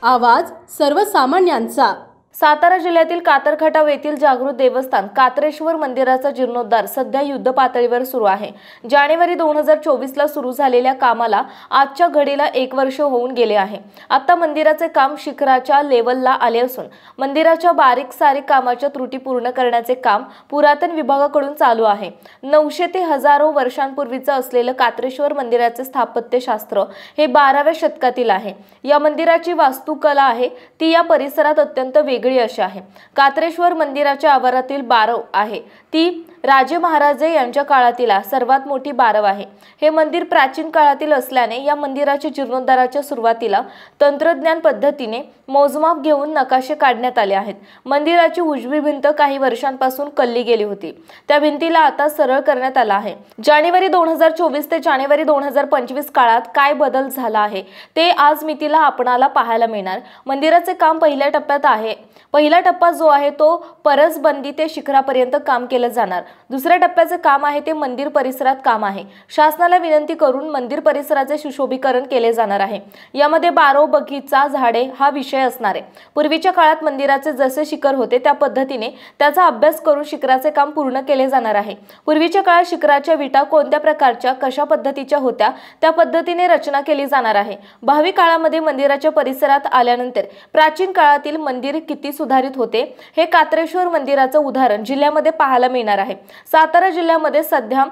आवाज सर्वसामान्यांचा। सातारा जिल्ह्यातील कातरखटाव येथील जागृत देवस्थान कात्रेश्वर मंदिराचा जीर्णोद्धार सध्या युद्ध पातळीवर सुरू आहे। जानेवारी 2024 ला सुरू झालेल्या कामाला आजच्या घडीला 1 वर्ष होऊन गेले आहे। आता मंदिराचे काम शिखराच्या लेवलला आले असून मंदिराच्या बारीक सारीक कामाच्या त्रुटी पूर्ण करण्याचे काम पुरातन विभागाकडून चालू आहे। 900 ते हजारो वर्षांपूर्वीचे असलेले कात्रेश्वर मंदिराचे स्थापत्यशास्त्र हे 12व्या शतकातील आहे। या मंदिराची वास्तुकला आहे ती या परिसरात अत्यंत वेगळी अशी आहे। कात्रेश्वर मंदिराच्या आवारातील बारव आहे ती राजे महाराजे यांच्या काळातील सर्वात मोठी बारव आहे। हे मंदिर प्राचीन काळातील असल्याने या मंदिराच्या जीर्णोद्धाराच्या सुरुवातीला तंत्रज्ञान पद्धतीने मोजमाप घेऊन नकाशे काढण्यात आले आहेत। मंदिराची उजवी भिंत काही वर्षांपासून कल्ली गेली होती, त्या भिंतीला आता सरळ करण्यात आला आहे। जानेवारी 2024 ते जानेवारी 2025 काळात काय बदल झाला आहे ते आज मितीला आपणाला पाहायला मिळणार। मंदिराचे काम पहिल्या टप्प्यात आहे। पहिला टप्पा जो आहे तो परसबंदी ते शिखरापर्यंत काम केले जाणार। दुसऱ्या टप्प्याचे काम आहे ते मंदिर परिसरात काम आहे। शासनाला विनंती करून मंदिर परिसराचे सुशोभीकरण केले जाणार आहे। यामध्ये बारव, बगीचा, झाडे हा विषय असणार आहे। पूर्वीच्या काळात मंदिराचे जसे शिखर होते त्या पद्धतीने त्याचा अभ्यास करून शिखराचे काम पूर्ण केले जाणार आहे। पूर्वीच्या काळात शिखराच्या विटा कोणत्या प्रकारच्या कशा पद्धतीच्या होत्या त्या पद्धतीने रचना केली जाणार आहे। भावी काळामध्ये मंदिराच्या परिसरात आल्यानंतर प्राचीन काळातील मंदिर किती सुधारित होते हे कात्रेश्वर मंदिराचं उदाहरण जिल्ह्यामध्ये पाहायला मिळणार आहे। सातारा जिल्ह्यामध्ये सध्या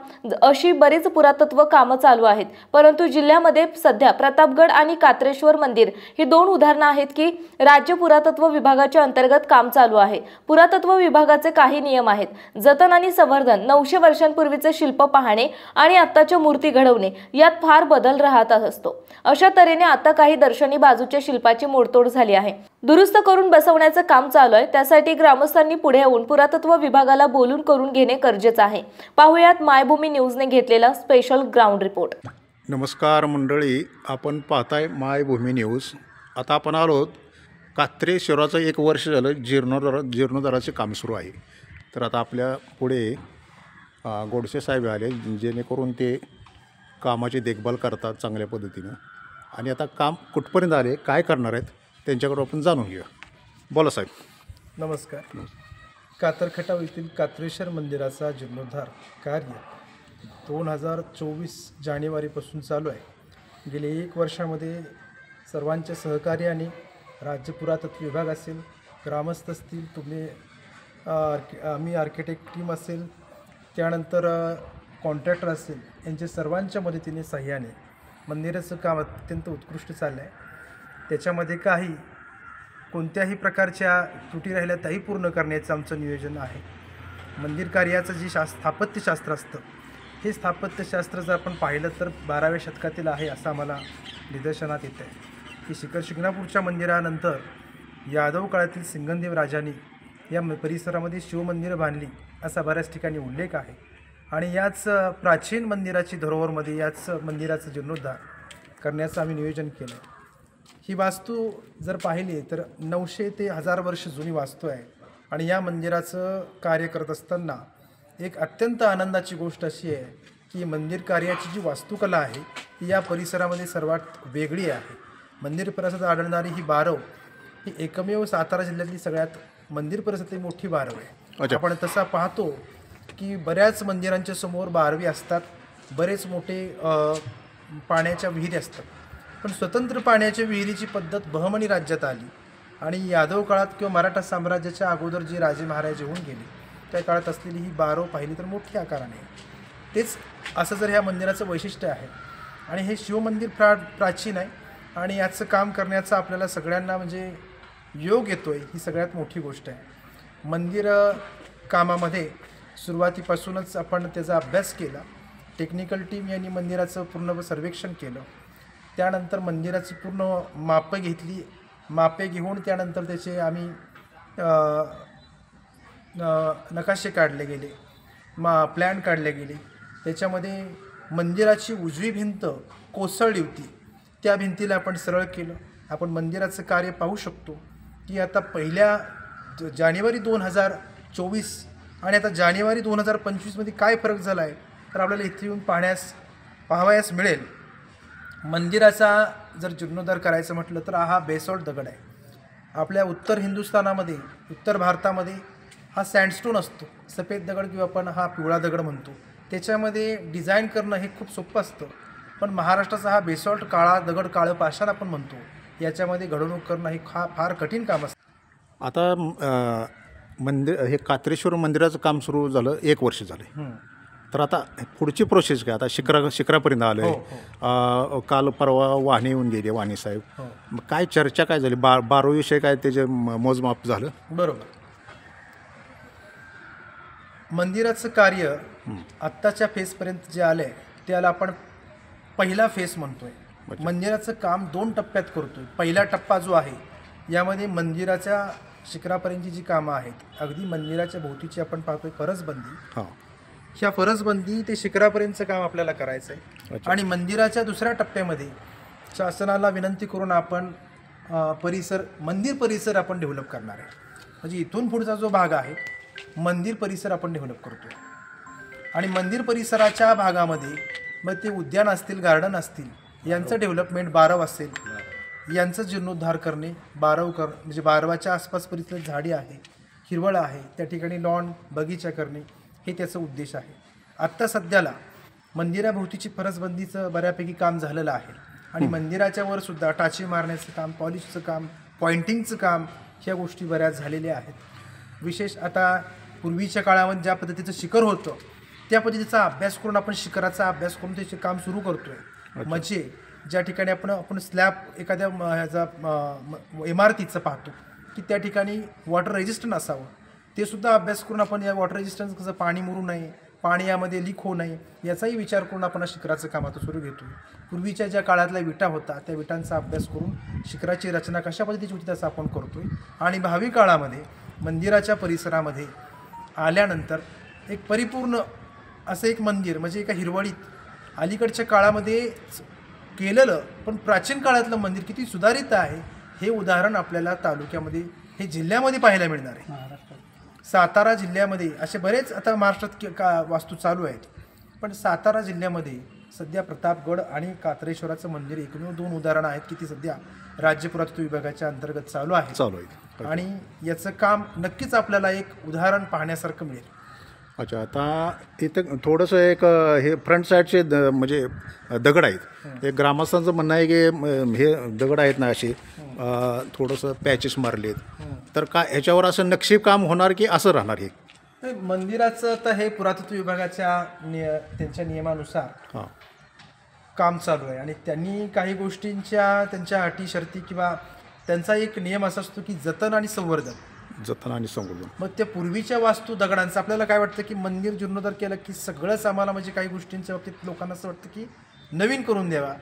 अशी बरीच पुरातत्व कामं चालू आहेत, परंतु जिल्ह्यामध्ये सध्या प्रतापगड आणि कात्रेश्वर मंदिर ही 2 उदाहरणं आहेत की राज्य पुरातत्व विभागाच्या अंतर्गत काम चालू आहे। पुरातत्व विभागाचे काही नियम आहेत, जतन आणि संवर्धन, 900 वर्षांपूर्वीचे शिल्प पाहणे आणि आताच्या मूर्ती घडवणे यात फार बदल राहत असतो। अशा तऱ्हेने आता काही दर्शनी बाजूच्या शिल्पाची मोडतोड झाली आहे, दुरुस्त करून बसवण्याचं काम चालू आहे। त्यासाठी ग्रामस्थांनी पुढे येऊन पुरातत्व विभागाला बोलून करून घेणे गरजेचे आहे। पाहुयात मायभूमी न्यूजने घेतलेला स्पेशल ग्राउंड रिपोर्ट। नमस्कार मंडळी, आपण पाहताय मायभूमी न्यूज। आता आपण आलोत कात्रेश्वराचं 1 वर्ष झालं जीर्णोद्धाराचे काम सुरू आहे। तर आता आपल्या पुढे गोडसे साहेब आले, जेणेकरून ते कामाची देखभाल करतात चांगल्या पद्धतीनं। आणि आता काम कुठपर्यंत आले, काय करणार आहेत त्यांच्याकडून आपण जाणून घेऊया। बोला साहेब। नमस्कार। कातरखटाव येथील कात्रेश्वर मंदिराचा जीर्णोद्धार कार्य 2024 जानेवारीपासून चालू आहे। गेले 1 वर्षामध्ये सर्वांच्या सहकार्याने राज्य पुरातत्व विभाग असेल, ग्रामस्थ असतील, तुम्ही आम्ही आर्किटेक्ट टीम असेल, त्यानंतर कॉन्ट्रॅक्टर असेल, यांच्या सर्वांच्या मदतीने सहाय्याने मंदिराचं काम अत्यंत उत्कृष्ट चाललं आहे। त्याच्यामध्ये कोणत्याही प्रकारच्या त्रुटी राहिल्या त्याही पूर्ण करण्याचं आमचं नियोजन आहे। मंदिर कार्याचं जे स्थापत्यशास्त्र असतं, हे स्थापत्यशास्त्र जर आपण पाहिलं तर 12व्या शतकातील आहे असं आम्हाला निदर्शनात येतं आहे की शिखर शिंगणापूरच्या मंदिरानंतर यादव काळातील सिंगनदेव राजांनी या परिसरामध्ये शिवमंदिरं बांधली असा बऱ्याच ठिकाणी उल्लेख आहे। आणि याच प्राचीन मंदिराची धरोहरमध्ये याच मंदिराचं जीर्णोद्धार करण्याचं आम्ही नियोजन केलं। ही वास्तू जर पाहिली तर 900 ते 1000 वर्ष जुनी वास्तू आहे। आणि या मंदिराचं कार्य करत असताना एक अत्यंत आनंदाची गोष्ट अशी आहे की मंदिर कार्याची जी वास्तुकला आहे ती या परिसरामध्ये सर्वात वेगळी आहे। मंदिर परिसरात आढळणारी ही बारव ही एकमेव सातारा जिल्ह्यातली सगळ्यात मंदिर परिसरातली मोठी बारव आहे। आपण तसा पाहतो की बऱ्याच मंदिरांच्या समोर बारवी असतात, बरेच मोठे पाण्याच्या विहिरी असतात, पण स्वतंत्र पाण्याच्या विहिरीची पद्धत बहमनी राज्यात आली। आणि यादव काळात किंवा मराठा साम्राज्याच्या अगोदर जे राजे महाराजे होऊन गेले त्या काळात असलेली ही बारव पाहिली तर मोठी आकाराने, तेच असं जर ह्या मंदिराचं वैशिष्ट्य आहे। आणि हे शिवमंदिर प्राचीन आहे आणि याचं काम करण्याचा आपल्याला सगळ्यांना म्हणजे योग येतो आहे, ही सगळ्यात मोठी गोष्ट आहे। मंदिर कामामध्ये सुरुवातीपासूनच आपण त्याचा अभ्यास केला, टेक्निकल टीम यांनी मंदिराचं पूर्ण सर्वेक्षण केलं, त्यानंतर मंदिराची पूर्ण मापे घेतली, मापे घेऊन त्यानंतर त्याचे आम्ही नकाशे काढले गेले, प्लॅन काढले गेले। त्याच्यामध्ये मंदिराची उजवी भिंत कोसळली होती, त्या भिंतीला आपण सरळ केलं। आपण मंदिराचं कार्य पाहू शकतो की आता पहिल्या जानेवारी 2024 आणि आता जानेवारी 2025मध्ये काय फरक झाला आहे तर आपल्याला इथे येऊन पाहावयास मिळेल। मंदिराचा जर जीर्णोद्धार करायचं म्हटलं तर हा बेसॉल्ट दगड आहे। आपल्या उत्तर हिंदुस्थानामध्ये, उत्तर भारतामध्ये हा सँडस्टोन असतो, सफेद दगड किंवा आपण हा पिवळा दगड म्हणतो. त्याच्यामध्ये डिझाईन करणं हे खूप सोपं असतं. पण महाराष्ट्राचा हा बेसॉल्ट काळा दगड, काळं पाषाण आपण म्हणतो, याच्यामध्ये घडवणूक करणं हे फार कठीण काम असतं. आता मंदिर हे कात्रेश्वर मंदिराचं काम सुरू झालं 1 वर्ष झाले. तर आता पुढची प्रोसेस काय? आता शिखरापर्यंत आलं आहे. काल परवा वाहने येऊन गेले, वाहने साहेब. मग काय चर्चा काय झाली? 12 विषय काय त्याचे मोजमाप झालं? बरोबर. मंदिराचं कार्य आत्ताच्या फेजपर्यंत जे आलं आहे त्याला आपण पहिला फेज म्हणतोय. मंदिराचं काम 2 टप्प्यात करतोय. पहिला टप्पा जो आहे यामध्ये मंदिराच्या शिखरापर्यंतची जी कामं आहेत, अगदी मंदिराच्या भोवतीची आपण पाहतोय फरसबंदी, ह्या फरसबंदी ते शिखरापर्यंतचं काम आपल्याला करायचं आहे. आणि मंदिराच्या दुसऱ्या टप्प्यामध्ये शासनाला विनंती करून आपण मंदिर परिसर आपण डेव्हलप करणार आहे. म्हणजे इथून पुढचा जो भाग आहे मंदिर परिसर आपण डेव्हलप करतो. आणि मंदिर परिसराच्या भागामध्ये मग ते उद्यान असतील, गार्डन असतील, यांचं डेव्हलपमेंट, बारव असेल, यांचं जीर्णोद्धार करणे, म्हणजे बारवाच्या आसपास परिसर झाडी आहे, हिरवळ आहे, त्या ठिकाणी लॉन, बगीचा करणे, हे त्याचा उद्देश आहे. आत्ता सध्याला मंदिराभोवतीची फरसबंदीचं बऱ्यापैकी काम झालेलं आहे. आणि मंदिराच्या वर सुद्धा टाची मारण्याचं काम, पॉलिशचं काम, पॉइंटिंगचं काम, ह्या गोष्टी बऱ्याच झालेल्या आहेत. विशेष आता पूर्वीच्या काळामध्ये ज्या पद्धतीचं शिखर होतं त्या पद्धतीचा अभ्यास करून आपण शिखराचा अभ्यास करून त्याचे काम सुरू करतोय. म्हणजे ज्या ठिकाणी आपण स्लॅब एखाद्या ह्याचा इमारतीचं पाहतो की त्या ठिकाणी वॉटर रेजिस्टंट असावं, ते सुद्धा अभ्यास करून आपण या वॉटर रेजिस्टन्स कसं पाणी मुरू नये, पाणी यामध्ये लीक होऊ नये, याचाही विचार करून आपण शिखराचं काम आता सुरू घेतो. पूर्वीच्या ज्या काळातल्या विटा होता त्या विटांचा अभ्यास करून शिखराची रचना कशा पद्धतीची होती त्याचं आपण करतोय. आणि भावी काळामध्ये मंदिराच्या परिसरामध्ये आल्यानंतर एक परिपूर्ण असं एक मंदिर, म्हणजे एका हिरवळीत अलीकडच्या काळामध्ये केलेलं पण प्राचीन काळातलं मंदिर किती सुधारित आहे हे उदाहरण आपल्याला तालुक्यामध्ये, हे जिल्ह्यामध्ये पाहायला मिळणार आहे. सातारा जिल्ह्यामध्ये असे बरेच आता महाराष्ट्रात वास्तू चालू आहेत, पण सातारा जिल्ह्यामध्ये सध्या प्रतापगड आणि कात्रेश्वराचं मंदिर एकमेव 2 उदाहरणं आहेत की ती सध्या राज्य पुरातत्व विभागाच्या अंतर्गत चालू आहे. आणि याचं काम नक्कीच आपल्याला एक उदाहरण पाहण्यासारखं मिळेल. अच्छा, आता इथं थोडंसं एक हे फ्रंट साईडचे म्हणजे दगड आहेत. हे ग्रामस्थांचं म्हणणं आहे की हे दगड आहेत ना असे थोडंसं पॅचेस मारलेत, तर काय ह्याच्यावर असं नक्षीकाम होणार की असं राहणार? हे मंदिराचं तर हे पुरातत्व विभागाच्या त्यांच्या नियमानुसार काम चालू आहे. आणि त्यांनी काही गोष्टींच्या त्यांच्या अटी शर्ती किंवा त्यांचा एक नियम असा असतो की जतन आणि संवर्धन. मग त्या पूर्वीच्या वास्तू दगडांचं आपल्याला काय वाटतं की मंदिर जीर्णोद्धार केलं की सगळंच आम्हाला, म्हणजे काही गोष्टींच्या बाबतीत लोकांना असं वाटतं की नवीन करून द्यावा.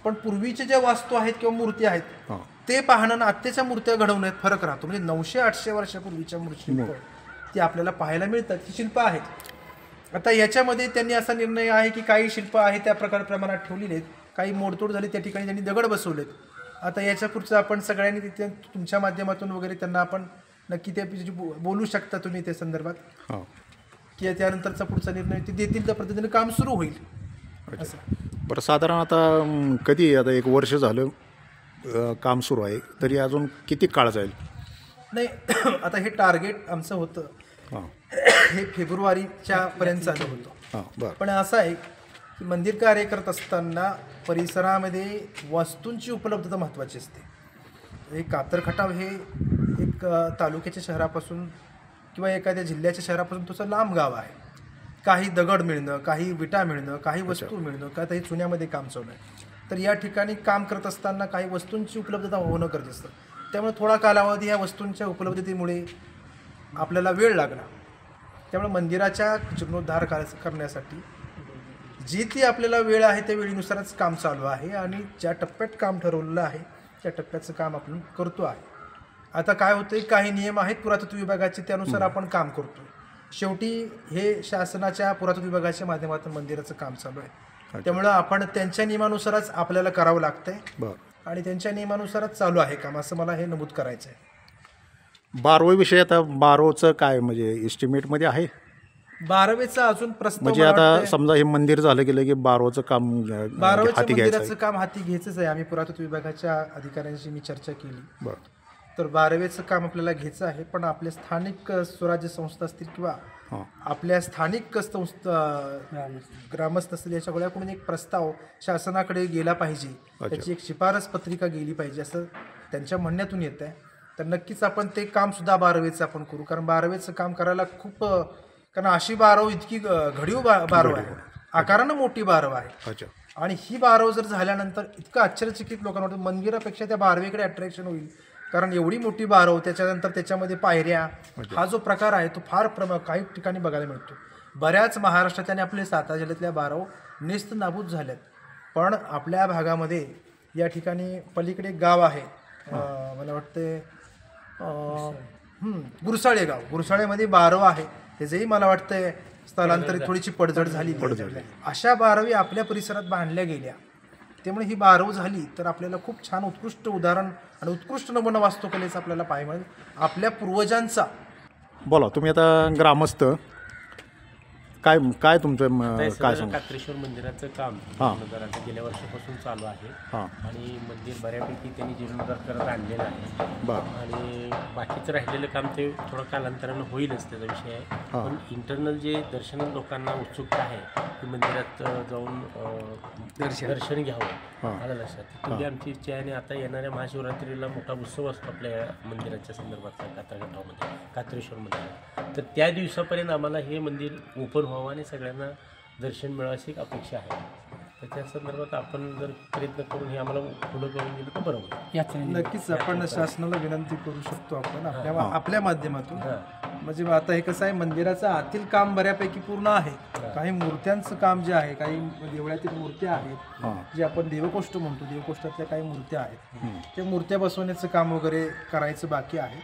पण पूर्वीच्या ज्या वास्तू आहेत किंवा मूर्ती आहेत ते पाहणं आत्ताच्या मूर्त्या घडवण्यात फरक राहतो. म्हणजे 900-800 वर्षापूर्वीच्या मूर्ती ती आपल्याला पाहायला मिळतात, ती शिल्प आहेत. आता याच्यामध्ये त्यांनी असा निर्णय आहे की काही शिल्प आहे त्या प्रमाणात ठेवलेली आहेत, काही मोडतोड झाली त्या ठिकाणी त्यांनी दगड बसवलेत. आता याच्या पुढचं आपण सगळ्यांनी तिथे तुमच्या माध्यमातून वगैरे त्यांना आपण नक्की ते बोलू शकता तुम्ही त्या संदर्भात की त्यानंतरचा पुढचा निर्णय ते देतील त्या पद्धतीने काम सुरू होईल. असं बरं, साधारण आता कधी, आता 1 वर्ष झालं काम सुरू आहे, तरी अजून किती काळ जाईल? नाही, आता हे टार्गेट आमचं होतं हे फेब्रुवारीच्या पर्यंत चालू होतं. पण असं आहे की मंदिर कार्य करत असताना परिसरामध्ये वस्तूंची उपलब्धता महत्त्वाची असते. हे कातरखटाव हे एक तालुक्याच्या शहरापासून किंवा एखाद्या जिल्ह्याच्या शहरापासून तसं लांब गाव आहे. काही दगड मिळणं, काही विटा मिळणं, काही वस्तू मिळणं, का आता हे चुन्यामध्ये काम चालू आहे. तर या ठिकाणी काम करत असताना काही वस्तूंची उपलब्धता होणं गरजेचं असतं. त्यामुळे थोडा कालावधी या वस्तूंच्या उपलब्धतेमुळे आपल्याला वेळ लागला. त्यामुळे मंदिराच्या जीर्णोद्धार करण्यासाठी जी ती आपल्याला वेळ आहे त्या वेळेनुसारच काम चालू आहे. आणि ज्या टप्प्यात काम ठरवलेलं आहे त्या टप्प्याचं काम आपण करतो आहे. आता काय होतं, काही नियम आहेत पुरातत्व विभागाचे, त्यानुसार आपण काम करतो. शेवटी हे शासनाच्या पुरातत्व विभागाच्या माध्यमातून मंदिराचं काम चालू आहे. त्यामुळं आपण त्यांच्या नियमानुसारच आपल्याला करावं लागतंय आणि त्यांच्या नियमानुसारच चालू आहे काम, असं मला हे नमूद करायचं आहे. 12वा विषय, आता 12चं काय म्हणजे एस्टिमेटमध्ये आहे? 12वेचा अजून प्रस्ताव, म्हणजे आता समजा हे मंदिर झालं गेलं की 12चं काम, 12वेच्या मंदिराचं काम हाती घ्यायचंच आहे. आम्ही पुरातत्व विभागाच्या अधिकाऱ्यांशी मी चर्चा केली. तर बारवेचं काम आपल्याला घ्यायचं आहे, पण आपले स्थानिक स्वराज्य संस्था असतील किंवा हां आपल्या स्थानिक संस्था ग्रामस्थ असतील याच्याकडून एक प्रस्ताव शासनाकडे गेला पाहिजे, त्याची एक शिफारस पत्रिका गेली पाहिजे असं त्यांच्या म्हणण्यातून येत आहे. तर नक्कीच आपण ते कामसुद्धा बारवेचं आपण करू, कारण बारवेचं काम करायला खूप, कारण अशी बारव इतकी घडीव बारव आहे, आकारानं मोठी बारव आहे. अच्छा. आणि ही बारव जर झाल्यानंतर इतकं आश्चर्यचकित लोकांना वाटतं, मंदिरापेक्षा त्या बारवेकडे अट्रॅक्शन होईल, कारण एवढी मोठी बारव, त्याच्यानंतर त्याच्यामध्ये पायऱ्या, हा जो प्रकार आहे तो फार काही ठिकाणी बघायला मिळतो. बऱ्याच महाराष्ट्रात आणि आपले सातारा जिल्ह्यातल्या बारव नेस्त नाबूद झाल्यात, पण आपल्या भागामध्ये या ठिकाणी पलीकडे एक गाव आहे, मला वाटते गुरसाळे गाव, गुरसाळेमध्ये बारव आहे, त्याचंही मला वाटतंय स्थलांतरित थोडीशी पडझड झाली. अशा बारवी आपल्या परिसरात बांधल्या गेल्या, त्यामुळे ही बारव झाली तर आपल्याला खूप छान उत्कृष्ट उदाहरण आणि उत्कृष्ट नमुना वास्तुकलेचा आपल्याला पाहायला मिळेल आपल्या पूर्वजांचा. बोला तुम्ही आता ग्रामस्थ, काय काय तुमचं काय सांगा. कात्रेश्वर मंदिराचं काम जीर्णोद्धाराचं गेल्या वर्षापासून चालू आहे आणि मंदिर बऱ्यापैकी त्यांनी जीर्णोद्धार करत आणलेलं आहे आणि बाकीचं राहिलेलं काम ते थोडं कालांतरानं होईलच, त्याचा विषय आहे. पण इंटरनल जे दर्शन लोकांना उत्सुकता आहे की मंदिरात जाऊन दर्शन घ्यावं, आलं लक्षात. तुम्ही आमची इच्छा आहे आणि आता येणाऱ्या महाशिवरात्रीला मोठा उत्सव असतो आपल्या मंदिराच्या संदर्भातला कात्रगटामध्ये, कात्रेश्वर मंदिरात. तर त्या दिवसापर्यंत आम्हाला हे मंदिर ओपन व्हावं आणि सगळ्यांना दर्शन मिळावं अशी एक अपेक्षा आहे. तर त्या संदर्भात आपण जर प्रयत्न करून हे आम्हाला पुढं करून गेलं तर बरोबर. नक्कीच आपण शासनाला विनंती करू शकतो आपण आपल्या माध्यमातून. म्हणजे आता हे कसं आहे, मंदिराचं आतील काम बऱ्यापैकी पूर्ण आहे, काही मूर्त्यांचं काम जे आहे, काही देवळातील मूर्त्या आहेत जे आपण देवकोष्ठ म्हणतो, देवकोष्ठातल्या काही मूर्त्या आहेत, त्या मूर्त्या बसवण्याचं काम वगैरे करायचं बाकी आहे.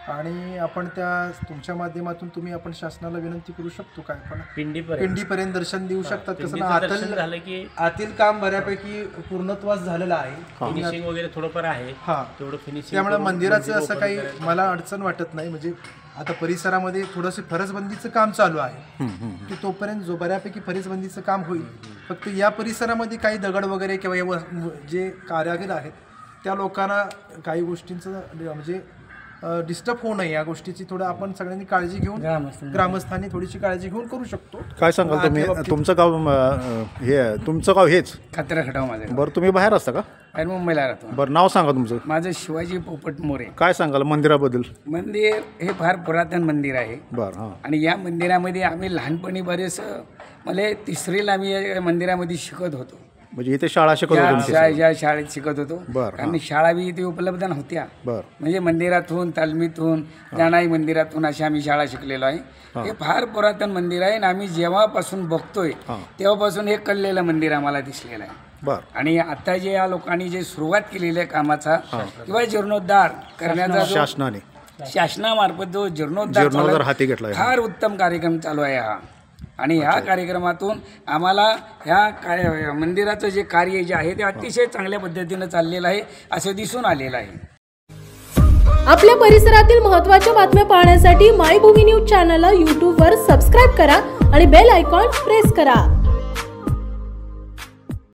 आणि आपण त्या तुमच्या माध्यमातून तुम्ही आपण शासनाला विनंती करू शकतो काय आपण पिंडीपर्यंत दर्शन देऊ शकतात. कसं आतील काम बऱ्यापैकी पूर्णत्वास झालेलं आहे, फिनिशिंग वगैरे थोडंफार आहे, तेवढं फिनिशिंग. त्यामुळे मंदिराचं असं काही मला अडचण वाटत नाही. म्हणजे आता परिसरामध्ये थोडंसं फरसबंदीचं काम चालू आहे की तोपर्यंत जो बऱ्यापैकी फरसबंदीचं काम होईल. फक्त या परिसरामध्ये काही दगड वगैरे किंवा जे कारागीर आहेत त्या लोकांना काही गोष्टींचं म्हणजे डिस्टर्ब होऊ नये या गोष्टीची थोडं आपण सगळ्यांनी काळजी घेऊन, ग्रामस्थांनी थोडीशी काळजी घेऊन करू शकतो. काय सांगाल तुम्ही, तुमचं गाव तुमचं गाव हेच कात्रखटाव माझं. बरं तुम्ही बाहेर असता का? आणि मुंबईला राहतो. बरं नाव सांगा तुमचं. माझं शिवाजी पोपट मोरे. काय सांगाल मंदिराबद्दल? मंदिर हे फार पुरातन मंदिर आहे. बरं. आणि या मंदिरामध्ये आम्ही लहानपणी बरेच, मला तिसरीला आम्ही या मंदिरामध्ये शिकत होतो. म्हणजे इथे शाळा शिकत होतो? ज्या शाळेत शिकत होतो, आणि शाळा बी इथे उपलब्ध नव्हत्या. म्हणजे मंदिरातून, तालमीतून, त्यानाही मंदिरातून अशी आम्ही शाळा शिकलेलो आहे. हे फार पुरातन मंदिर आहे आणि आम्ही जेव्हापासून बघतोय तेव्हापासून हे कळलेलं मंदिर आम्हाला दिसलेलं आहे. आणि आता जे या लोकांनी जे सुरुवात केलेली आहे कामाचा किंवा जीर्णोद्धार करण्याचा, शासनामार्फत जो जीर्णोद्धार हाती घेतला, फार उत्तम कार्यक्रम चालू आहे हा. आणि ह्या कार्यक्रमातून आम्हाला ह्या मंदिराचं जे कार्य जे आहे ते अतिशय चांगल्या पद्धतीनं चाललेलं आहे असं दिसून आलेलं आहे. आपल्या परिसरातील महत्त्वाच्या बातम्या पाहण्यासाठी मायभूमी न्यूज चॅनलला यूट्यूबवर सबस्क्राईब करा आणि बेल आयकॉन प्रेस करा.